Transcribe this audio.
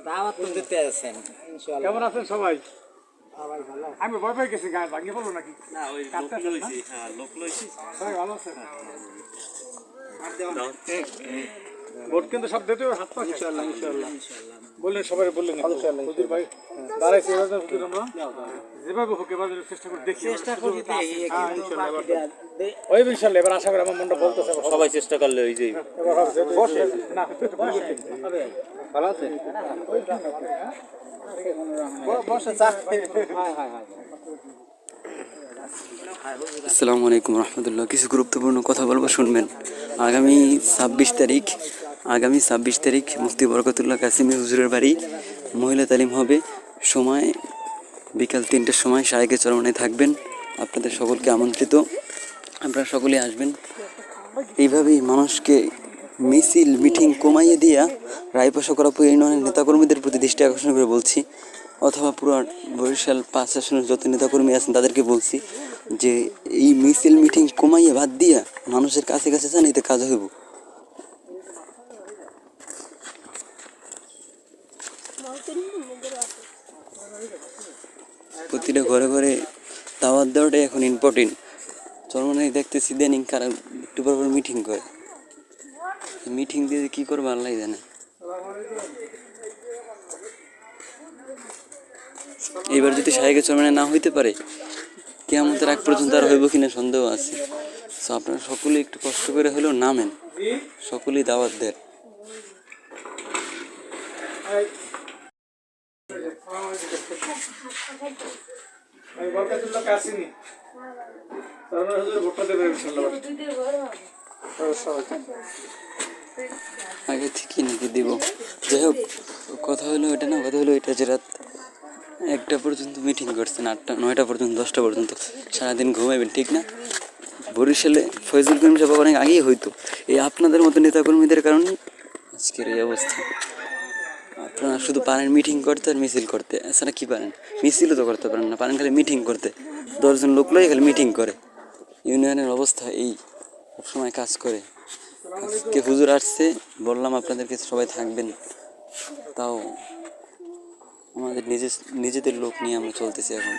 দাওয়াত তো দিতে আছেন ইনশাআল্লাহ। কেমন আছেন সবাই? আমি ভয় পেয়ে গেছি, গায়ে ভাঙিয়ে বলবো নাকি? না ওই লোক লইছি, হ্যাঁ লোক লইছি। সবাই ভালো আছেন? ভোট কিন্তু সব দিতে হবে, হাত পা ইনশাআল্লাহ ইনশাআল্লাহ বললেন, সবাই বললেন হুজুর ভাই দাঁড়াইছি এবার হুজুর আমরা যেভাবে হোক এবার চেষ্টা করে দেখি, চেষ্টা করি দেখি কিন্তু বাকিটা ওই ইনশাআল্লাহ এবার আশা করি আমার মনটা বলতেছে সবাই চেষ্টা করলে ওই যে এবার হবে। বসে না হবে। ভালো আছে বসে চা হ্যাঁ হ্যাঁ হ্যাঁ। আসসালামু আলাইকুম রহমতুল্লাহ। কিছু গুরুত্বপূর্ণ কথা বলবো, শুনবেন। আগামী 26 তারিখ মুফতি বরকতুল্লাহ কাসিমি হুজুরের বাড়ি মহিলা তালিম হবে। সময় বিকাল 3টার সময় শায়েখে চরমনায় থাকবেন। আপনাদের সকলকে আমন্ত্রিত, আপনারা সকলে আসবেন। এইভাবেই মানুষকে মিছিল মিটিং কমাইয়ে দিয়া রায়পাশা করাপুর ইউনিয়নের নেতাকর্মীদের প্রতি দৃষ্টি আকর্ষণ করে বলছি, অথবা পুরো বরিশাল 5 আসনের যত নেতাকর্মী আছেন তাদেরকে বলছি যে এই মিছিল মিটিং কমাইয়ে বাদ দিয়া মানুষের কাছে কাছে যান, এতে কাজ হইব। প্রতিটা ঘরে ঘরে দাওয়াত দেওয়াটাই এখন ইম্পর্টেন্ট। চরমনাই দেখতেছি দেনিং কারা একটু পর মিটিং করে, মিটিং দিয়ে কী করবো আল্লাহ জানে। এইবার যদি শায়েখে চরমনায় না হইতে পারে, কিয়ামতের আগ পর্যন্ত আর হইব কিনা সন্দেহ আছে। সো আপনারা সকলেই একটু কষ্ট করে হলেও নামেন, সকলেই দাওয়াত দেন। আমি বরকতুল্লাহ কাসিমি চরমনাই হুজুর ভোটটা দেবেন ইনশাআল্লাহ। আগে ঠিকই নাকি দিব। যাই হোক, কথা হলো এটা না, কথা হলো এটা যে রাত 1টা পর্যন্ত মিটিং করছেন, 8টা 9টা পর্যন্ত 10টা পর্যন্ত সারাদিন ঘুমাইবেন, ঠিক না? বরিশালে ফয়জুল করিম সাহেব অনেক আগেই হইতো, এই আপনাদের মতো নেতাকর্মীদের কারণে আজকের এই অবস্থা। আপনারা শুধু পারেন মিটিং করতে আর মিছিল করতে, এছাড়া কী পারেন? মিছিলও তো করতে পারেন না, পারেন খালি মিটিং করতে। 10 জন লোক লই খালি মিটিং করে। ইউনিয়নের অবস্থা এই, সবসময় কাজ করে। আজকে হুজুর আসছে, বললাম আপনাদেরকে সবাই থাকবেন, তাও আমাদের নিজেদের লোক নিয়ে আমরা চলতেছি এখন।